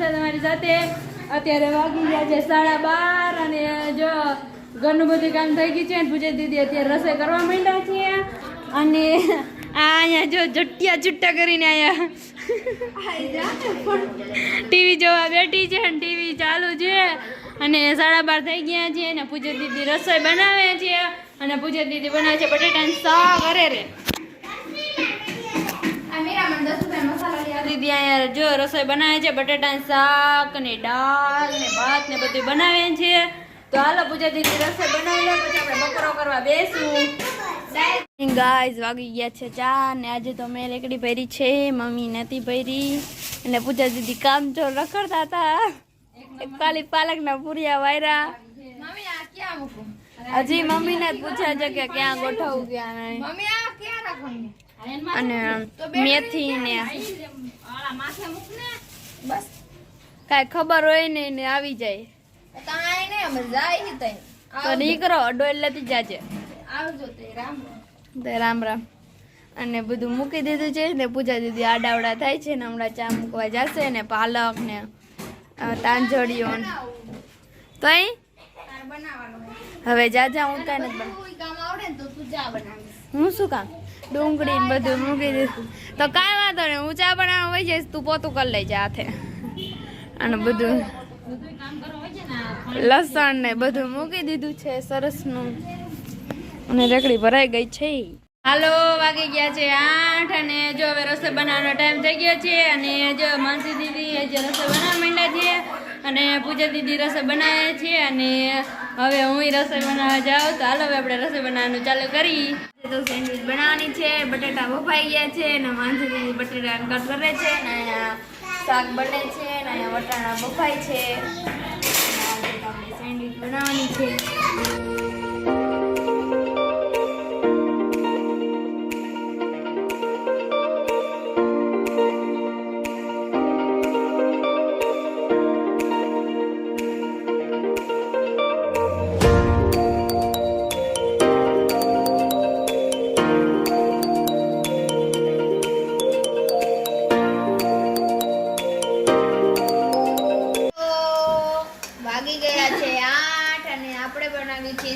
છે તમારી સાથે. અત્યારે વાગી ગયા છે 12:30 અને જો ઘરનું બધું કામ થઈ ગયું છે અને પૂજા દીદી અત્યારે રસોઈ કરવા માંડ્યા છીએ. અને આ અહીંયા જો જટ્ટિયા ચુટ્ટા કરીને અહીંયા ટીવી જોવા બેઠી છે અને ટીવી ચાલુ છે. અને 12:30 થઈ ગયા છે અને પૂજા દીદી રસોઈ બનાવે છે. અને પૂજા દીદી બનાવે છે બટેટાનું શાક. અરે રે દીદી અહીંયા જો રસોઈ બનાવે છે બટેટાનું શાક ને દાળ ને ભાત ને બધું બનાવે છે. તો હાલો પૂજા દીદી રસોઈ બનાવી લે પછી આપણે બપોરો કરવા બેસું. ગાઈઝ વાગી ગયા છે 4 ને આજે તો મેં રેકડી ભરી છે, મમ્મી નથી ભરી. અને પૂજા દીદી કામ ચોર રખડતા હતા. ખાલી પાલકના પૂરિયા વાયરા. હજી મમ્મીને જ પૂછ્યા છે કે ક્યાં ગોઠવવું ક્યાં નહીં. અને મેથી ને બસ કાંઈ ખબર હોય નહીં ને આવી જાય તો નીકળો ડોલ લેતી જાજે. રામ રામ. અને બધું મૂકી દીધું છે ને પૂજા દીદી આડાવડા થાય છે ને હમણાં ચા મૂકવા જશે ને પાલક ને તાંજોળીઓ તો હવે જાજા હું કાંઈ નથી હું શું કામ ડુંગળી બધું મૂકી દીધું તો કાંઈ વાંધો નહીં. હું ચા બનાવવા વહી જઈશ, તું પોતું કરી લેજે હાથે. અને બધું લસણ ને બધું મૂકી દીધું છે સરસનું. અને રેકડી ભરાઈ ગઈ છે. હાલો વાગી ગયા છે 8 અને જો હવે રસોઈ બનાવવાનો ટાઈમ થઈ ગયો છે. અને જો માનસી દીદી જે રસોઈ બનાવવા માંડ્યા છે અને પૂજા દીદી રસોઈ બનાવે છે. અને હવે હું રસોઈ બનાવવા જાઉં તો હાલો હવે આપણે રસોઈ બનાવવાનું ચાલુ કરી. તો સેન્ડવીચ બનાવવાની છે, બટેટા બફાઈ ગયા છે અને માનસી દીદી બટેટા કટ કરે છે ને અહીંયા શાક બને છે ને અહીંયા વટાણા બફાય છે. સેન્ડવીચ બનાવવાની છે.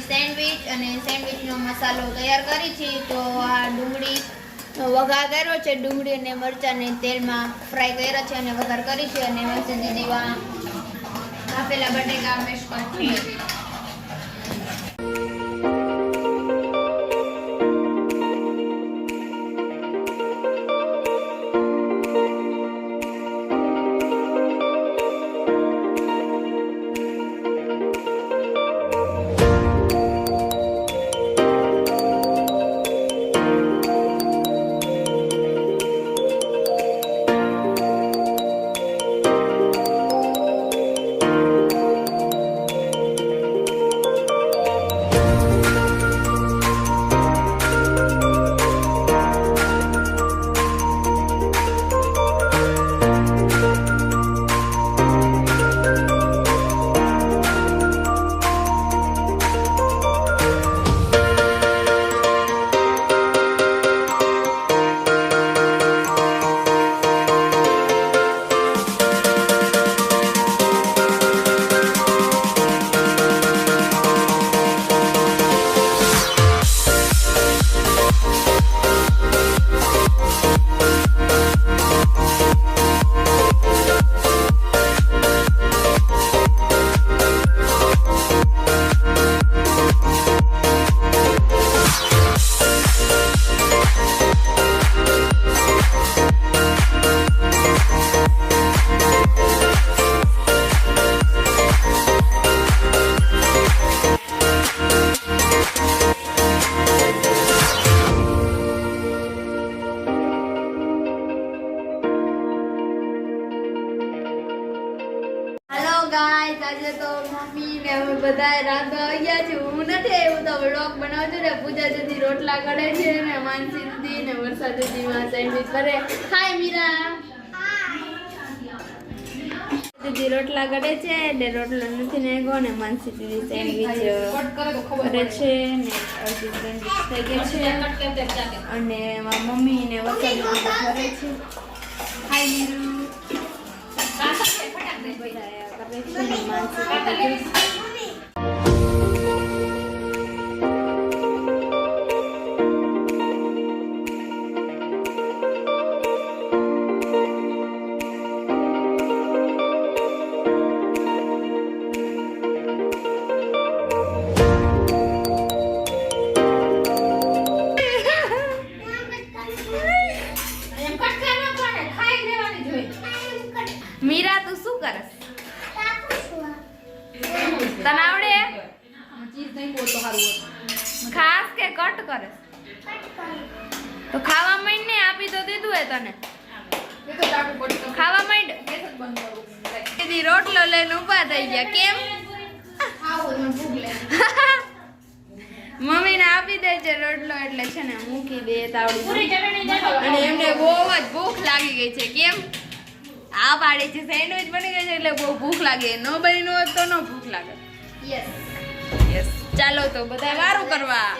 સેન્ડવીચ અને સેન્ડવીચનો મસાલો તૈયાર કરી છે. તો આ ડુંગળી વઘાર કર્યો છે, ડુંગળી અને મરચાંને તેલમાં ફ્રાય કર્યા છે અને વઘાર કરી છે. અને મરચાં દીદી આપેલા બટેકા મેશ કરી છે. ગાઈસ આજે તો મમ્મી ને અમે બધા રાંધવા આવી ગયા છે. હું નથી આવ્યું તો વ્લોગ બનાવજો ને. પૂજા દીદી રોટલા કરે છે ને માનસી દીદી ને વરસાદ દીદી માં સેન્ડવિચ કરે. હાય મીરા. દીદી રોટલા કરે છે ને રોટલો નથી નાખ્યો ને માનસી દીદી સેન્ડવિચ કરે છે ને અડધી સેન્ડવિચ થઈ ગઈ છે. અને મમ્મી ને વરસાદ દીદી કરે છે. હાય મીરુ. મીરા તું શું કરસ? તને આવડે? ખાસ કે કટ કરસ? તો ખાવા માંડ ને, આપી તો દીધું હે તને. ખાવા માંડ. દીદી રોટલો લઈને ઊભા થઈ ગયા. કેમ? મમ્મી ને આપી દે છે રોટલો, એટલે છે ને મૂકી દે તાવડી. અને એમને બહુ જ ભૂખ લાગી ગઈ છે. કેમ? આ પાડે છે સેન્ડવિચ બની ગઈ છે એટલે બહુ ભૂખ લાગે. ન બની હોત તો ન ભૂખ લાગે. યસ ચાલો તો બધા વારું કરવા.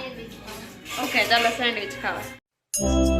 ઓકે ચાલો સેન્ડવિચ ખાવા.